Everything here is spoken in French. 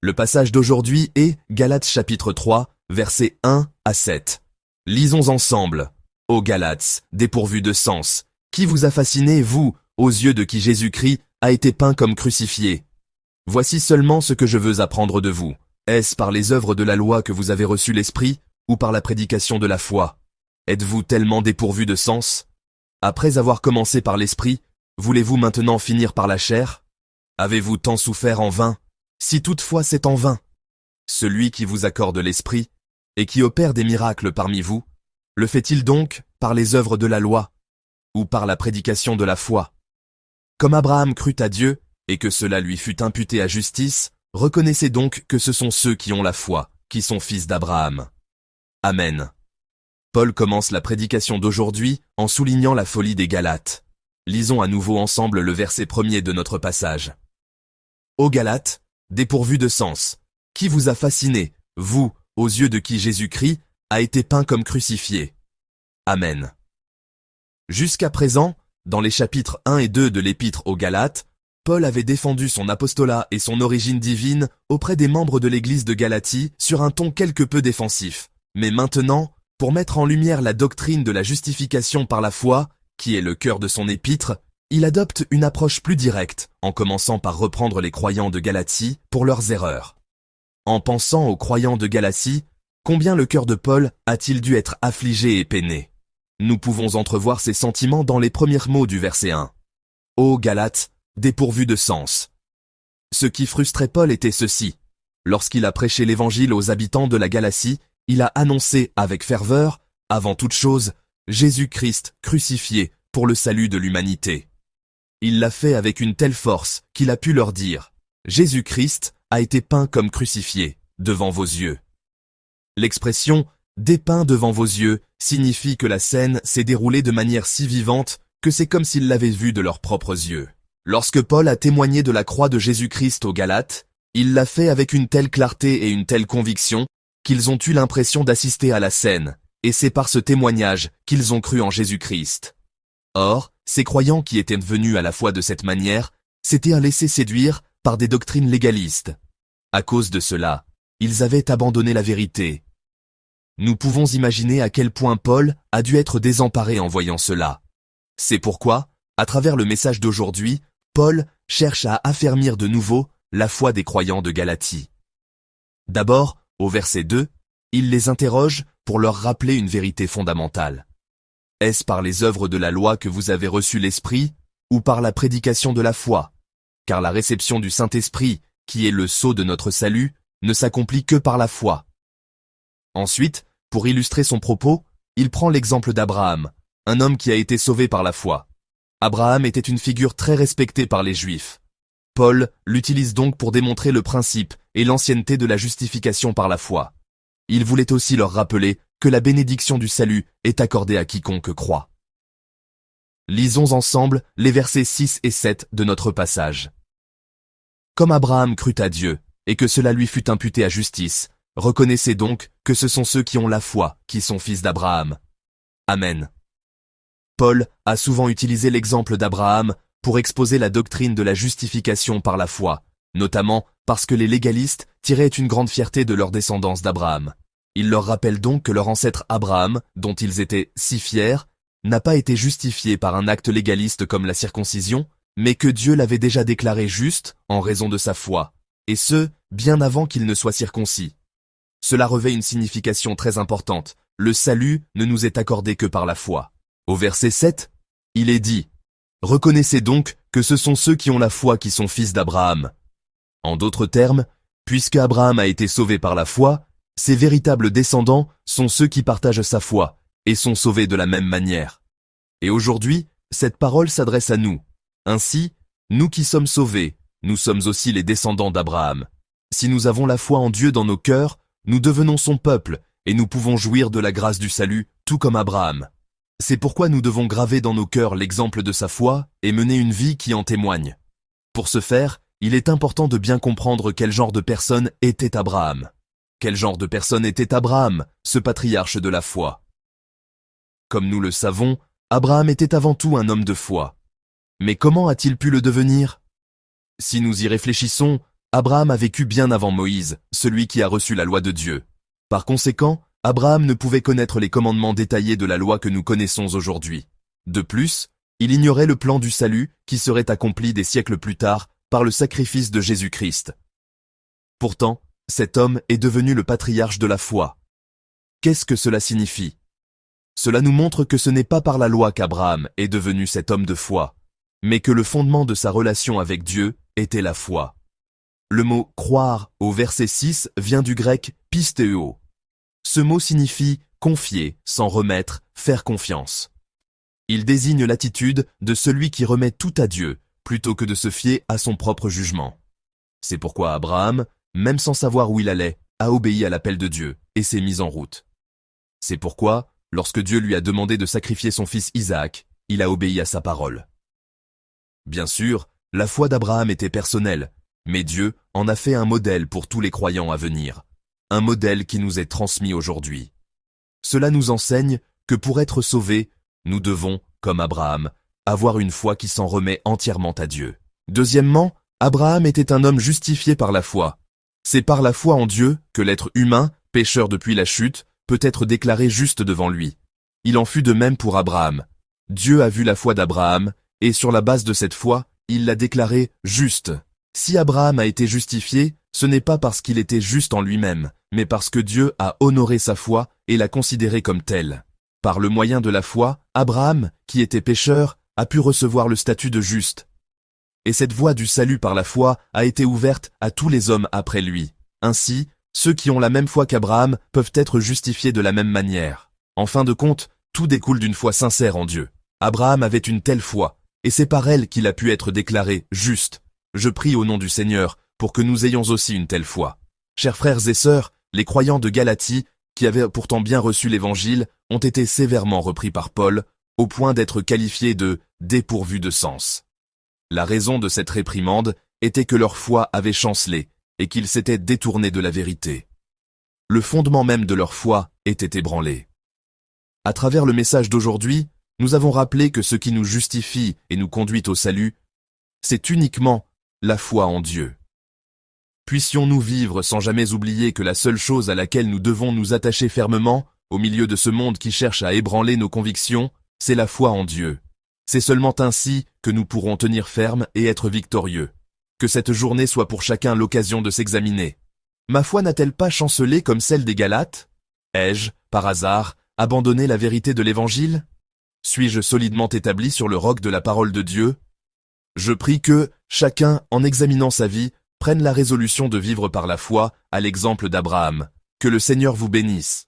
Le passage d'aujourd'hui est Galates chapitre 3, versets 1 à 7. Lisons ensemble. Ô Galates, dépourvus de sens, qui vous a fasciné, vous, aux yeux de qui Jésus-Christ a été peint comme crucifié? Voici seulement ce que je veux apprendre de vous. Est-ce par les œuvres de la loi que vous avez reçu l'Esprit, ou par la prédication de la foi? Êtes-vous tellement dépourvus de sens? Après avoir commencé par l'Esprit, voulez-vous maintenant finir par la chair? Avez-vous tant souffert en vain? Si toutefois c'est en vain. Celui qui vous accorde l'Esprit, et qui opère des miracles parmi vous, le fait-il donc par les œuvres de la loi, ou par la prédication de la foi? Comme Abraham crut à Dieu, et que cela lui fut imputé à justice, reconnaissez donc que ce sont ceux qui ont la foi, qui sont fils d'Abraham. Amen. Paul commence la prédication d'aujourd'hui en soulignant la folie des Galates. Lisons à nouveau ensemble le verset 1er de notre passage. Ô Galates, dépourvus de sens, qui vous a fasciné, vous, aux yeux de qui Jésus-Christ a été peint comme crucifié? Amen. Jusqu'à présent, dans les chapitres 1 et 2 de l'épître aux Galates, Paul avait défendu son apostolat et son origine divine auprès des membres de l'église de Galatie sur un ton quelque peu défensif. Mais maintenant, pour mettre en lumière la doctrine de la justification par la foi, qui est le cœur de son épître, il adopte une approche plus directe, en commençant par reprendre les croyants de Galatie pour leurs erreurs. En pensant aux croyants de Galatie, combien le cœur de Paul a-t-il dû être affligé et peiné? Nous pouvons entrevoir ses sentiments dans les premiers mots du verset 1. Ô Galates, dépourvus de sens. Ce qui frustrait Paul était ceci. Lorsqu'il a prêché l'évangile aux habitants de la Galatie, il a annoncé avec ferveur, avant toute chose, Jésus-Christ crucifié pour le salut de l'humanité. Il l'a fait avec une telle force qu'il a pu leur dire, Jésus-Christ a été peint comme crucifié devant vos yeux. L'expression « dépeint devant vos yeux » signifie que la scène s'est déroulée de manière si vivante que c'est comme s'ils l'avaient vue de leurs propres yeux. Lorsque Paul a témoigné de la croix de Jésus-Christ aux Galates, il l'a fait avec une telle clarté et une telle conviction qu'ils ont eu l'impression d'assister à la scène, et c'est par ce témoignage qu'ils ont cru en Jésus-Christ. Or, ces croyants qui étaient venus à la foi de cette manière s'étaient laissés séduire par des doctrines légalistes. À cause de cela, ils avaient abandonné la vérité. Nous pouvons imaginer à quel point Paul a dû être désemparé en voyant cela. C'est pourquoi, à travers le message d'aujourd'hui, Paul cherche à affermir de nouveau la foi des croyants de Galatie. D'abord, au verset 2, il les interroge pour leur rappeler une vérité fondamentale. Est-ce par les œuvres de la loi que vous avez reçu l'Esprit, ou par la prédication de la foi? Car la réception du Saint-Esprit, qui est le sceau de notre salut, ne s'accomplit que par la foi. Ensuite, pour illustrer son propos, il prend l'exemple d'Abraham, un homme qui a été sauvé par la foi. Abraham était une figure très respectée par les Juifs. Paul l'utilise donc pour démontrer le principe et l'ancienneté de la justification par la foi. Il voulait aussi leur rappeler que la bénédiction du salut est accordée à quiconque croit. Lisons ensemble les versets 6 et 7 de notre passage. Comme Abraham crut à Dieu, et que cela lui fut imputé à justice, reconnaissez donc que ce sont ceux qui ont la foi qui sont fils d'Abraham. Amen. Paul a souvent utilisé l'exemple d'Abraham pour exposer la doctrine de la justification par la foi, notamment parce que les légalistes tiraient une grande fierté de leur descendance d'Abraham. Il leur rappelle donc que leur ancêtre Abraham, dont ils étaient si fiers, n'a pas été justifié par un acte légaliste comme la circoncision, mais que Dieu l'avait déjà déclaré juste en raison de sa foi, et ce, bien avant qu'il ne soit circoncis. Cela revêt une signification très importante. Le salut ne nous est accordé que par la foi. Au verset 7, il est dit « Reconnaissez donc que ce sont ceux qui ont la foi qui sont fils d'Abraham. » En d'autres termes, puisque Abraham a été sauvé par la foi, ses véritables descendants sont ceux qui partagent sa foi et sont sauvés de la même manière. Et aujourd'hui, cette parole s'adresse à nous. Ainsi, nous qui sommes sauvés, nous sommes aussi les descendants d'Abraham. Si nous avons la foi en Dieu dans nos cœurs, nous devenons son peuple et nous pouvons jouir de la grâce du salut, tout comme Abraham. C'est pourquoi nous devons graver dans nos cœurs l'exemple de sa foi et mener une vie qui en témoigne. Pour ce faire, il est important de bien comprendre quel genre de personne était Abraham. Quel genre de personne était Abraham, ce patriarche de la foi? Comme nous le savons, Abraham était avant tout un homme de foi. Mais comment a-t-il pu le devenir? Si nous y réfléchissons, Abraham a vécu bien avant Moïse, celui qui a reçu la loi de Dieu. Par conséquent, Abraham ne pouvait connaître les commandements détaillés de la loi que nous connaissons aujourd'hui. De plus, il ignorait le plan du salut qui serait accompli des siècles plus tard par le sacrifice de Jésus-Christ. Pourtant, cet homme est devenu le patriarche de la foi. Qu'est-ce que cela signifie? Cela nous montre que ce n'est pas par la loi qu'Abraham est devenu cet homme de foi, mais que le fondement de sa relation avec Dieu était la foi. Le mot « croire » au verset 6 vient du grec « pistéo ». Ce mot signifie « confier, s'en remettre, faire confiance ». Il désigne l'attitude de celui qui remet tout à Dieu, plutôt que de se fier à son propre jugement. C'est pourquoi Abraham, même sans savoir où il allait, a obéi à l'appel de Dieu et s'est mis en route. C'est pourquoi, lorsque Dieu lui a demandé de sacrifier son fils Isaac, il a obéi à sa parole. Bien sûr, la foi d'Abraham était personnelle, mais Dieu en a fait un modèle pour tous les croyants à venir, un modèle qui nous est transmis aujourd'hui. Cela nous enseigne que pour être sauvés, nous devons, comme Abraham, avoir une foi qui s'en remet entièrement à Dieu. Deuxièmement, Abraham était un homme justifié par la foi. C'est par la foi en Dieu que l'être humain, pécheur depuis la chute, peut être déclaré juste devant lui. Il en fut de même pour Abraham. Dieu a vu la foi d'Abraham, et sur la base de cette foi, il l'a déclaré juste. Si Abraham a été justifié, ce n'est pas parce qu'il était juste en lui-même, mais parce que Dieu a honoré sa foi et l'a considéré comme telle. Par le moyen de la foi, Abraham, qui était pécheur, a pu recevoir le statut de juste. Et cette voie du salut par la foi a été ouverte à tous les hommes après lui. Ainsi, ceux qui ont la même foi qu'Abraham peuvent être justifiés de la même manière. En fin de compte, tout découle d'une foi sincère en Dieu. Abraham avait une telle foi, et c'est par elle qu'il a pu être déclaré juste. Je prie au nom du Seigneur pour que nous ayons aussi une telle foi. Chers frères et sœurs, les croyants de Galatie, qui avaient pourtant bien reçu l'Évangile, ont été sévèrement repris par Paul, au point d'être qualifiés de « dépourvus de sens ». La raison de cette réprimande était que leur foi avait chancelé et qu'ils s'étaient détournés de la vérité. Le fondement même de leur foi était ébranlé. À travers le message d'aujourd'hui, nous avons rappelé que ce qui nous justifie et nous conduit au salut, c'est uniquement la foi en Dieu. Puissions-nous vivre sans jamais oublier que la seule chose à laquelle nous devons nous attacher fermement, au milieu de ce monde qui cherche à ébranler nos convictions, c'est la foi en Dieu. C'est seulement ainsi que nous pourrons tenir ferme et être victorieux. Que cette journée soit pour chacun l'occasion de s'examiner. Ma foi n'a-t-elle pas chancelé comme celle des Galates? Ai-je, par hasard, abandonné la vérité de l'Évangile? Suis-je solidement établi sur le roc de la parole de Dieu? Je prie que, chacun, en examinant sa vie, prenne la résolution de vivre par la foi, à l'exemple d'Abraham. Que le Seigneur vous bénisse.